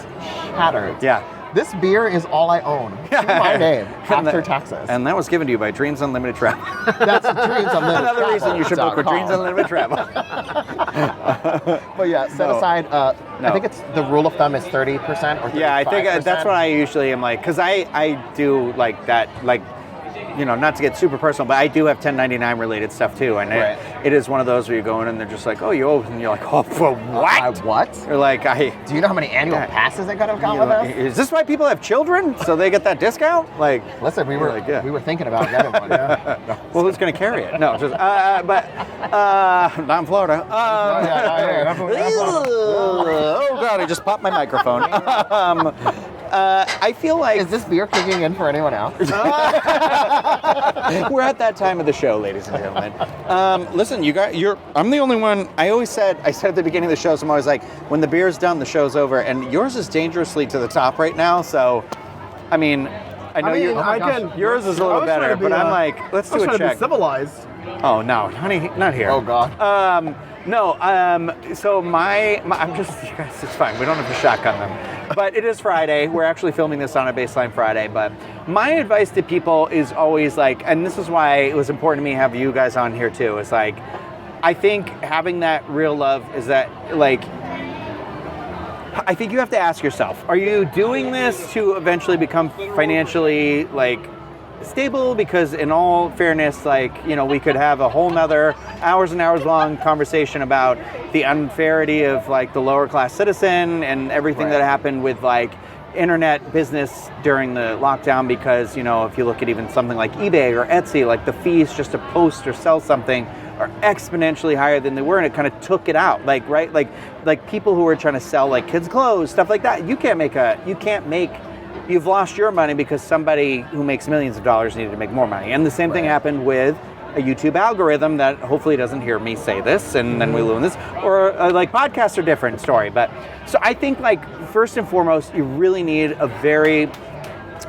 shattered. Yeah. This beer is all I own to my name And after that- taxes. And that was given to you by Dreams Unlimited Travel. That's Dreams Unlimited. Another reason you should book with Dreams Unlimited Travel. But yeah, set No. aside. No. I think it's the rule of thumb is 30% or 35%. Yeah, I think that's what I usually am like, because I do like that, like, you know, not to get super personal, but I do have 1099 related stuff too, and Right. it is one of those where you go in and they're just like, oh, you owe, and you're like, oh, for what? What? You're like, Do you know how many annual Yeah. passes I could have got you with know, us? is this why people have children so they get that discount? Like, Listen, we were like, yeah. we were thinking about getting one. well, who's going to carry it? No, just, not in Florida. Oh God, I just popped my microphone. I feel like Is this beer kicking in for anyone else? we're at that time of the show, ladies and gentlemen. Listen, I'm the only one. I said at the beginning of the show, so I'm always like, when the beer's done, the show's over, and yours is dangerously to the top right now. So, I mean, I know yours is a little better, but I'm like, let's do a check. Civilized. Oh no, honey, not here. Oh God. No, so I'm just, you guys, it's fine. We don't have to shotgun them. But it is Friday. We're actually filming this on a Baseline Friday. But my advice to people is always like, and this is why it was important to me to have you guys on here too, is like, I think having that real love is that, like, I think you have to ask yourself, are you doing this to eventually become financially, like, stable? Because in all fairness, like, you know, we could have a whole nother hours and hours long conversation about the unfairity of, like, the lower class citizen and everything that happened with, like, internet business during the lockdown. Because, you know, if you look at even something like eBay or Etsy, like, the fees just to post or sell something are exponentially higher than they were, and it kind of took it out. Like, right, like people who are trying to sell, like, kids' clothes, stuff like that, you've lost your money because somebody who makes millions of dollars needed to make more money. And the same thing happened with a YouTube algorithm that hopefully doesn't hear me say this and then we lose this. Or like podcasts are a different story. But so I think, like, first and foremost, you really need a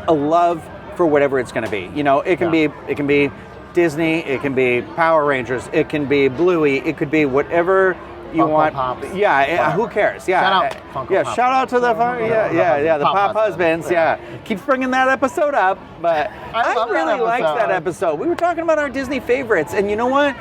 love for whatever it's going to be. You know, it can be Disney, it can be Power Rangers, it can be Bluey, it could be whatever you Funko want. Pops. Yeah, who cares? Yeah, Shout out Funko Pops. Shout out to the the Pop Husbands. Yeah, keeps bringing that episode up, but I really liked that episode. We were talking about our Disney favorites, and you know what?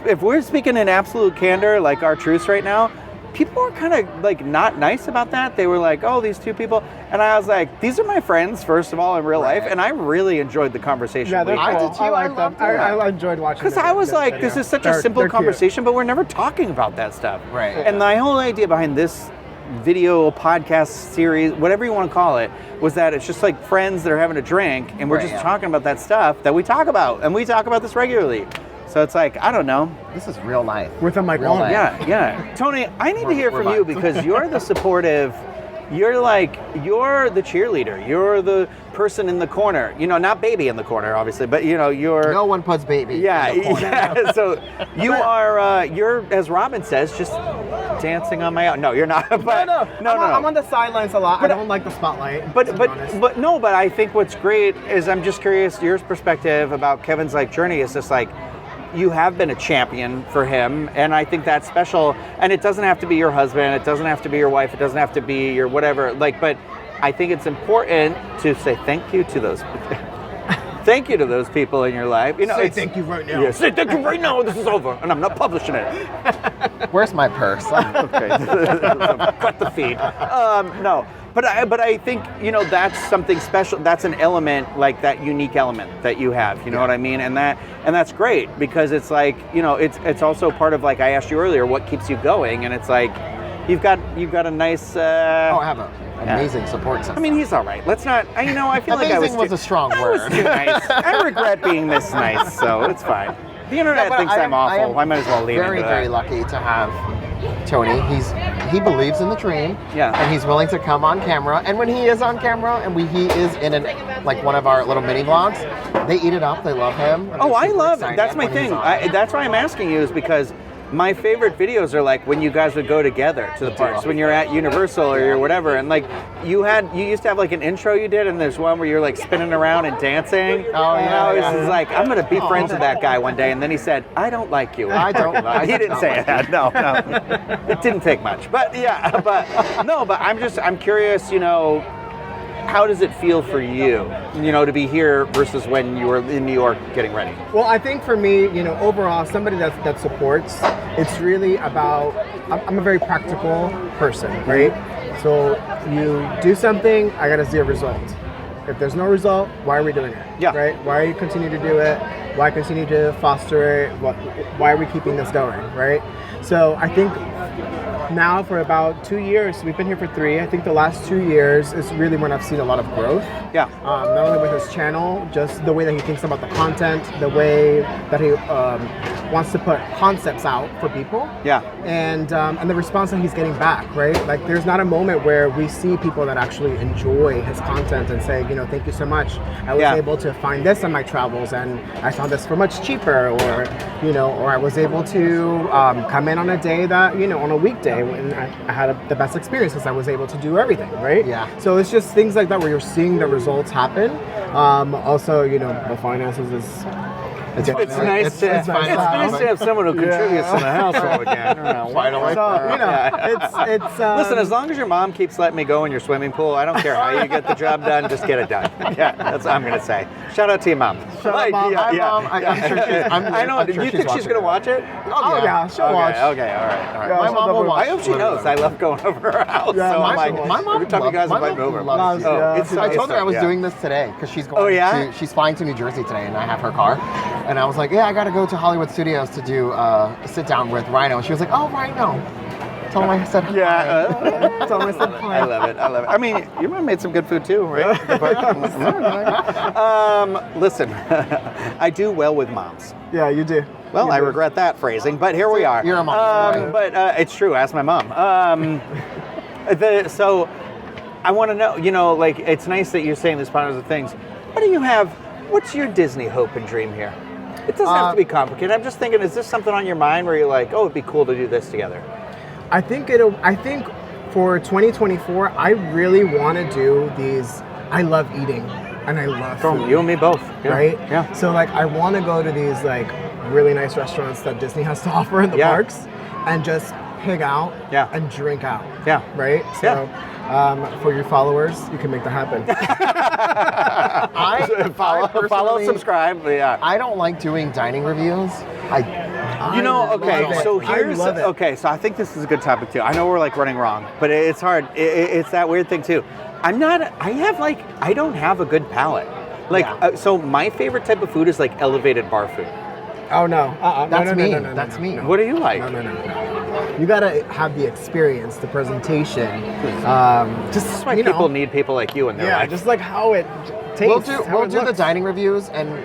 If we're speaking in absolute candor, like our truths right now, people were kind of, like, not nice about that. They were like, oh, these two people. And I was like, these are my friends, first of all, in real life. And I really enjoyed the conversation. Yeah, they're cool. I did too. I like them. I enjoyed watching. Because I was like, this is such a simple conversation, but we're never talking about that stuff. Right. And my whole idea behind this video podcast series, whatever you want to call it, was that it's just like friends that are having a drink, and we're just talking about that stuff that we talk about. And we talk about this regularly. So it's like, I don't know. This is real life. With a mic Real on. life. Yeah. Tony, I need to hear from you because you're the supportive, you're the cheerleader. You're the person in the corner. You know, not baby in the corner, obviously, but, you know, you're... No one puts baby in the corner. Yeah. So you're, as Robin says, just dancing on my own. No, you're not. But, no. I'm on the sidelines a lot. But I don't like the spotlight. But I think what's great is, I'm just curious, your perspective about Kevin's, like, journey is just like, you have been a champion for him, and I think that's special. And it doesn't have to be your husband, it doesn't have to be your wife, it doesn't have to be your whatever. Like, but I think it's important to say thank you to those thank you to those people in your life. You know, say thank you right now. Yeah, say thank you right now. This is over, and I'm not publishing it. Where's my purse? Okay, cut the feed. No. But I think, you know, that's something special. That's an element, like that unique element that you have. You know what I mean? And that's great, because it's like, you know, it's also part of, like, I asked you earlier, what keeps you going, and it's like you've got a nice. I have an amazing support system. I mean, he's all right. Let's not. I feel like amazing was a strong word. I was too nice. I regret being this nice, so it's fine. The internet thinks I'm awful. I might as well leave it. Very lucky to have Tony. He believes in the dream. Yeah. And he's willing to come on camera. And when he is on camera, and he is in one of our little mini vlogs, they eat it up. They love him. Oh, I love it. That's my thing. That's why I'm asking you, is because my favorite videos are like when you guys would go together to the parks, when you're at Universal or you're whatever, and like you used to have like an intro you did, and there's one where you're like spinning around and dancing. Oh yeah. It's like, I'm gonna be friends with that guy one day, and then he said, I don't like you. I don't like you. He didn't say that. No. It didn't take much. But yeah, but I'm curious, you know, how does it feel for you, you know, to be here versus when you were in New York getting ready? Well, I think for me, you know, overall, somebody that supports, it's really about, I'm a very practical person, right? So you do something, I gotta see a result. If there's no result, why are we doing it? Yeah. Right? Why are you continue to do it? Why continue to foster it? Why are we keeping this going, right? So I think now for about 2 years, we've been here for 3. I think the last 2 years is really when I've seen a lot of growth. Yeah. Not only with his channel, just the way that he thinks about the content, the way that he wants to put concepts out for people. Yeah. And the response that he's getting back, right? Like, there's not a moment where we see people that actually enjoy his content and say, you know, thank you so much. I was able to find this on my travels, and I found this for much cheaper, or, you know, or I was able to come in on a day that, you know, on a weekday when I had the best experience because I was able to do everything, right? Yeah. So it's just things like that where you're seeing the results happen. Also, you know, the finances is It's nice to have someone who contributes to the household again. I don't know. Finally. So, it's Listen, as long as your mom keeps letting me go in your swimming pool, I don't care how you get the job done, just get it done. Yeah, that's what I'm going to say. Shout out to your mom. Shout out, Mom. Hi, Mom. I'm sure I know. I'm sure You think she's going to watch it? Oh, yeah, she'll watch. Okay, all right. Yeah, My mom will watch. I hope she knows I love going over her house. Yeah, so my I'm like, mom every time you guys invite me over. loves it. Yeah. I told her I was doing this today because she's going. Oh, yeah? She's flying to New Jersey today, and I have her car. And I was like, yeah, I got to go to Hollywood Studios to do a sit down with Ryno. And she was like, oh, Ryno. Tell him I said hi. Yeah. Tell him I said hi. I love it. I love it. I mean, your mom made some good food too, right? Listen, I do well with moms. Yeah, you do. Well, You I do. regret that phrasing, but here we are. You're a mom's boy. But it's true. Ask my mom. So I want to know, like, it's nice that you're saying this positive things. What do you have? What's your Disney hope and dream here? It doesn't have to be complicated. I'm just thinking, is this something on your mind where you're like, oh, it'd be cool to do this together? I think for 2024, I really want to do these. I love eating and I love food. You and me both. Yeah. Right? Yeah. So like I want to go to these like really nice restaurants that Disney has to offer in the parks and just pig out and drink out. Yeah. Right? So for your followers, you can make that happen. I Follow, personally- subscribe. Yeah. I don't like doing dining reviews. So I think this is a good topic too. I know we're like running wrong, but it's hard. It's that weird thing too. I don't have a good palate. Like, so my favorite type of food is like elevated bar food. Oh no. That's me. No, That's me. What do you like? No. You gotta have the experience, the presentation. That's why people need people like you in their life. Just like how it tastes. We'll do the dining reviews, and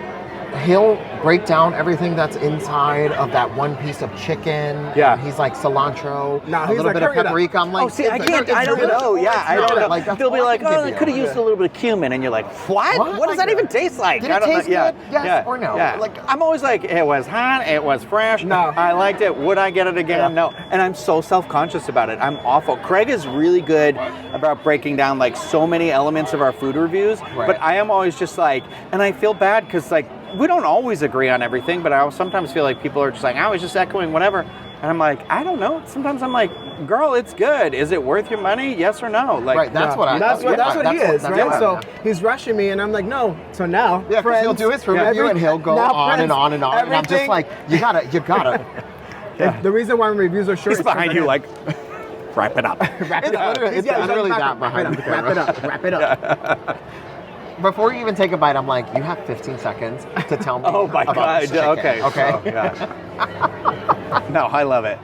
he'll break down everything that's inside of that one piece of chicken. Yeah. And he's like cilantro, No, a he's little like, bit of hurry it up. paprika. I'm like, I don't know. Yeah, I don't know. Like, that's They'll be all I like, can give I you. could have used a little bit of cumin, and you're like, what? What does that even taste like? Did it I don't taste know. good? Yes or no? Yeah. Like- I'm always like, it was hot, it was fresh. No. I liked it. Would I get it again? Yeah. No. And I'm so self-conscious about it. I'm awful. Craig is really good about breaking down like so many elements of our food reviews, but I am always just like, and I feel bad because like we don't always agree on everything, but I sometimes feel like people are just like, I was just echoing whatever. And I'm like, I don't know. Sometimes I'm like, girl, it's good. Is it worth your money? Yes or no? Like, Right, that's what That's what he is, right? what- So he's rushing me, and I'm like, no. So now, Yeah, because friends, he'll do his food review and he'll go now on and friends, on and on. And I'm just everything- like, you gotta. The reason why my reviews are short he's is 'cause behind of you him. like, wrap it up. wrap it up. It's literally that behind the camera. Wrap it up. Before you even take a bite, I'm like, you have 15 seconds to tell me Oh my about God. this chicken, Okay. Okay. Oh, gosh. No, I love it.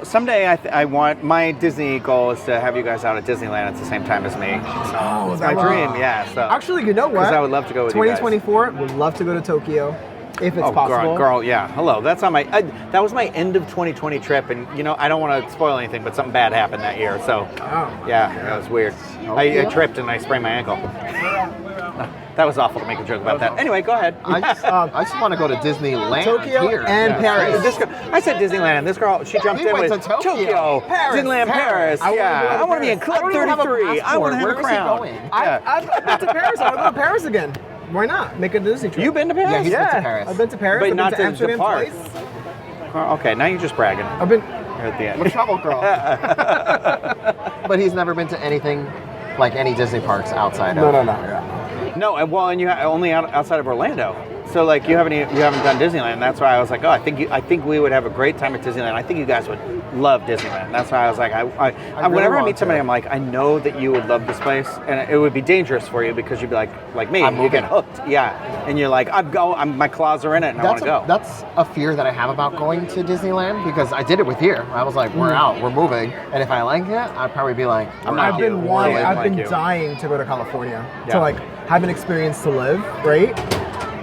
Someday I want, my Disney goal is to have you guys out at Disneyland at the same time as me. So it's my dream, yeah. So Actually, you know what? because I would love to go with you guys. 2024, would love to go to Tokyo, if it's possible. Girl, yeah. Hello. That's on my. That was my end of 2020 trip, and I don't want to spoil anything, but something bad happened that year. So, yeah, that was weird. I tripped and I sprained my ankle. That was awful to make a joke about that. Anyway, go ahead. I just want to go to Disneyland Tokyo here. and Paris. This girl, I said Disneyland, and this girl, she jumped We in went with to Tokyo. Paris. Disneyland, Paris. I wanna go to I want to be in Paris. Club I don't even have a 33. I want to have passport. a Where is he crown. going? Yeah. I've been to Paris. I want to go to Paris again. Why not? Make a Disney trip. You been to Paris? Yeah, he's been to Paris. I've been to Paris. But I've not been to to Amsterdam depart. twice. Okay, now you're just bragging. I've been. At the end. I'm a travel girl. But he's never been to anything like any Disney parks outside of. Yeah. No, well, and you only outside of Orlando. So like you haven't done Disneyland. That's why I was like, oh, I think we would have a great time at Disneyland. I think you guys would love Disneyland. That's why I was like, whenever I meet somebody, I'm like, I know that you would love this place, and it would be dangerous for you because you'd be like me, you get hooked, and you're like, my claws are in it, and I want to go. That's a fear that I have about going to Disneyland because I did it with here. I was like, we're out, we're moving, and if I like it, I'd probably be like, I've been dying to go to California to like have an experience to live, right?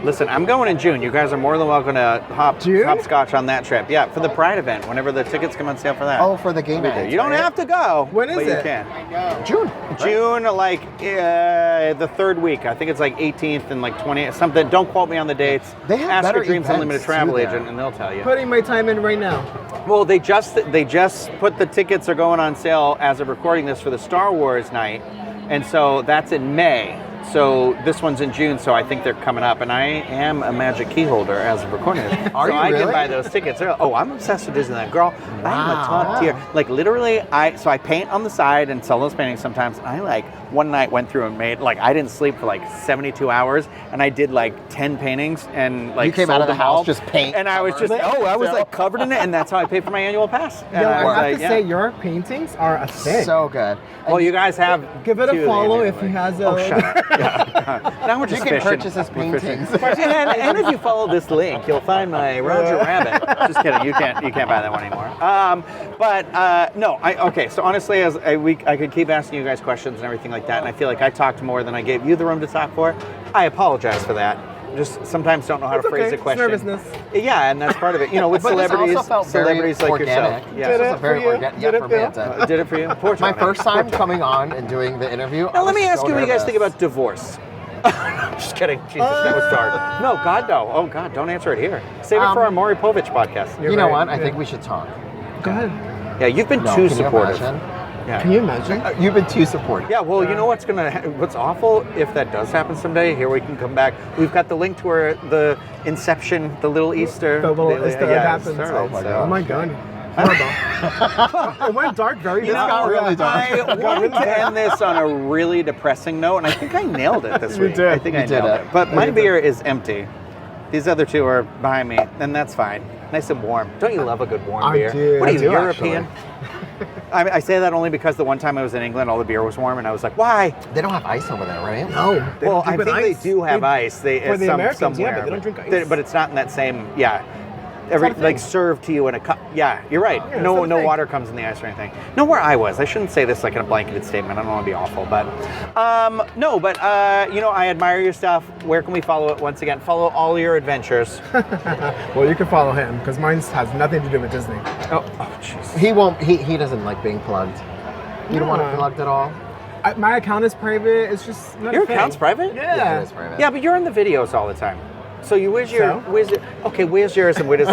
Listen, I'm going in June. You guys are more than welcome to hopscotch on that trip. Yeah, for the Pride event, whenever the tickets come on sale for that. Oh, for the game day. You don't have to go. When is but it? You can. June, like the third week. I think it's like 18th and like 20th, something. Don't quote me on the dates. They have Ask better your Dreams events, Unlimited travel too, there. agent, and they'll tell you. Putting my time in right now. Well, they just put the tickets are going on sale as of recording this for the Star Wars night, and so that's in May. So this one's in June, so I think they're coming up. And I am a Magic Key holder as of recording this. Are so you I really? can buy those tickets. Oh, I'm obsessed with Disneyland. Girl, I'm a top tier. Like literally, I paint on the side and sell those paintings sometimes. I like one night went through and made, like I didn't sleep for like 72 hours and I did like 10 paintings and like You came sold out of the them all. house just paint And I was just, I was like covered in it, and that's how I paid for my annual pass. And Yo, I was I have like, to say, your paintings are a thing. So good. well, you guys have Give it two a of follow them if he anyway. has a. Oh, shut up. Yeah. Now we're You just can fishing. purchase his We're fishing. paintings. and if you follow this link, you'll find my Roger Rabbit. Just kidding. You can't buy that one anymore. No. Okay. So honestly, as I could keep asking you guys questions and everything like that, and I feel like I talked more than I gave you the room to talk for. I apologize for that. Just sometimes don't know how to phrase a It's question. nervousness. Yeah, and that's part of it. You know, with But celebrities, this also felt very celebrities like organic. yourself. Did Yeah. it? This was very for you? organic. Did Yeah, it for me feel? it did. Did it for you? Poor My Tony. first time coming on and doing the interview. Now, let me ask you what you guys think about divorce. Just kidding. Jesus, that was dark. No, God, no. Oh, God, don't answer it here. Save it for our Maury Povich podcast. You know right. what? I Yeah. think we should talk. Go ahead. Yeah, you've been No, too can you supportive. imagine? Yeah. Can you imagine? You've been too supportive. Yeah, well, you know what's awful if that does happen someday. Here we can come back. We've got the link to the Inception, the little Easter. The little Easter egg happens. started, Oh my so- God. Oh my god. Horrible. It went dark very It got really dark. I wanted to end this on a really depressing note, and I think I nailed it this You week. did. I think You I did nailed it. it. But my You did. beer is empty. These other two are behind me, and that's fine. Nice and warm. Don't you love a good warm I beer? do. What are I you, do, European? I say that only because the one time I was in England, all the beer was warm, and I was like, why? They don't have ice over there, right? No. They Well, don't I drink think with they do have ice. They for the Americans, somewhere, yeah, but they don't drink ice. But it's not in that same. Yeah, not a thing. like served to you in a cup. Yeah, you're right. Yeah, no, it's not a no thing. water comes in the ice or anything. No, where I was, I shouldn't say this like in a blanketed statement. I don't want to be awful, but no. But you know, I admire your stuff. Where can we follow it? Once again, follow all your adventures. Well, you can follow him because mine has nothing to do with Disney. Oh, jeez. He won't. He doesn't like being plugged. You don't want it No. plugged at all. My account is private. It's just not Your a thing. account's private? Yeah. it is private. Yeah, but you're in the videos all the time. So where's So? where's yours, and where does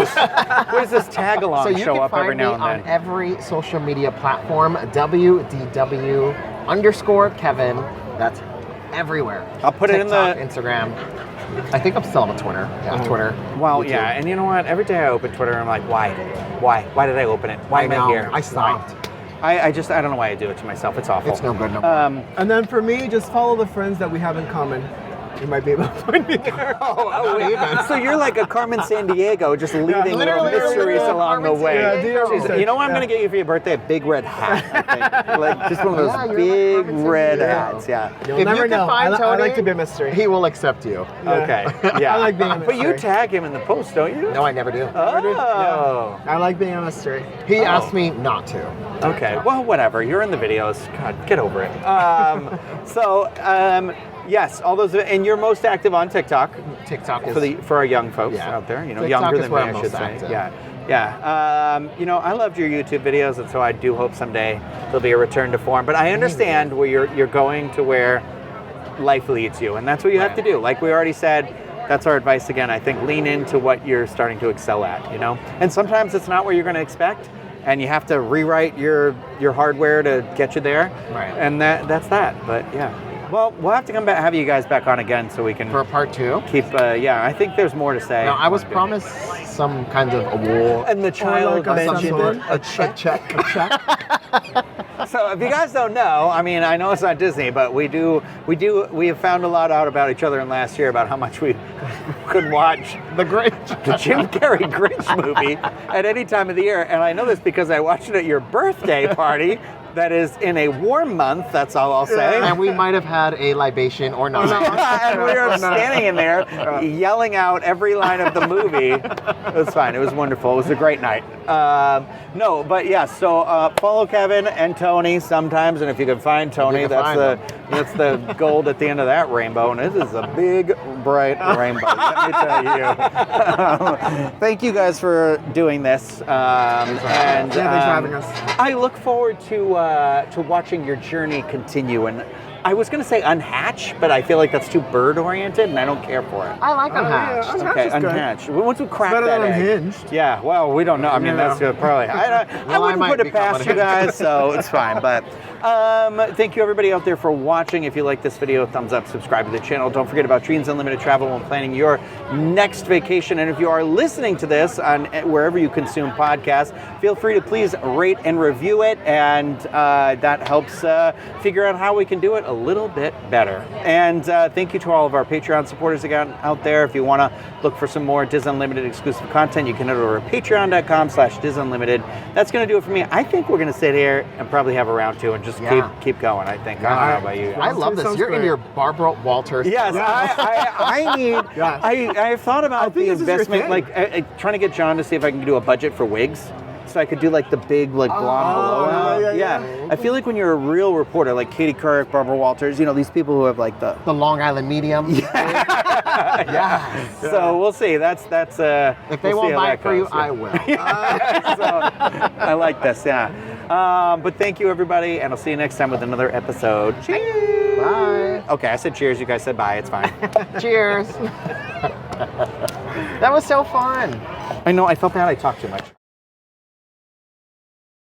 this tag along So you show can up find every me now and on then? every social media platform. WDW_Kevin. That's everywhere. I'll put it in TikTok, the- Instagram. I think I'm still on Twitter. Yeah, Twitter. Well, YouTube. yeah, and you know what? Every day I open Twitter, I'm like, why? Why did I open it? Why I am I know. here? I stopped. I don't know why I do it to myself. It's awful. It's no good no more. And then for me, just follow the friends that we have in common. You might be able to find me there. So you're like a Carmen Sandiego, just leaving little literally, mysteries literally, along the Carmen way. Yeah, do your Jeez, research. you know what I'm Yeah. going to get you for your birthday? A big red hat. I think. Like just one of Yeah, those you're like big Carmen red Sandiego. hats. Yeah. You'll If never you can know. find I Tony, like to be a mystery. He will accept you. Okay. Yeah. I like being a But you mystery. tag him in the post, don't you? No, I never do. Oh. I like being a mystery. He asked me not to. Okay, well, whatever. You're in the videos. God, get over it. Yes, all those, and you're most active on TikTok TikTok is for our young folks Yeah. out there. You know, TikTok younger is than me, where I I'm should most say. active. Yeah. You know, I loved your YouTube videos, and so I do hope someday there'll be a return to form. But I understand where you're going to where life leads you, and that's what you have to do. Like we already said. That's our advice again. I think lean into what you're starting to excel at, you know? And sometimes it's not what you're going to expect, and you have to rewrite your hardware to get you there. Right. And that's that. But yeah. Well, we'll have to come back, have you guys back on again so we can for part 2. keep, yeah, I think there's more to say. Now, I was promised some kind of award. And the child like a mentioned something. A check. A check. So if you guys don't know, I mean, I know it's not Disney, but we have found a lot out about each other in last year about how much we could watch The Grinch. the Jim Carrey Grinch movie at any time of the year. And I know this because I watched it at your birthday party. That is in a warm month, that's all I'll say. And we might have had a libation or not. And we were standing in there yelling out every line of the movie. It was fine. It was wonderful. It was a great night. No, but yeah, so follow Kevin and Tony sometimes, and if you can find Tony, If you can that's the gold at the end of that rainbow, and this is a big, bright rainbow, let me tell you. Thank you guys for doing this. And Thanks for having us. I look forward to watching your journey continue. And I was going to say unhatch, but I feel like that's too bird oriented, and I don't care for it. I like yeah, Unhatched. Unhatched Okay, is good. unhatched. Once we crack Better that than egg. Unhinged. Yeah, well, we don't know. I mean, Yeah. that's probably. I Well, I wouldn't might put it become past you unhinged. guys, so it's fine. But Thank you everybody out there for watching. If you like this video, thumbs up, subscribe to the channel. Don't forget about Dreams Unlimited Travel when planning your next vacation. And if you are listening to this on wherever you consume podcasts, feel free to please rate and review it. And that helps figure out how we can do it a little bit better. And thank you to all of our Patreon supporters again out there. If you want to look for some more Diz Unlimited exclusive content, you can head over to patreon.com/DizUnlimited. That's going to do it for me. I think we're going to sit here and probably have a round two and just keep going, I think. I don't know about you guys. I love this. You're in your Barbara Walters. Yes, I need. I've thought about the investment, like trying to get John to see if I can do a budget for wigs, so I could do like the big like blonde below. Yeah. I feel like when you're a real reporter, like Katie Couric, Barbara Walters, you know, these people who have like the Long Island medium. Yeah. So we'll see. That's if they won't buy it for you, I will. So, I like this. Yeah. But thank you everybody, and I'll see you next time with another episode. Cheers. Bye. Okay, I said cheers. You guys said bye. It's fine. Cheers. That was so fun. I know. I felt bad. I talked too much.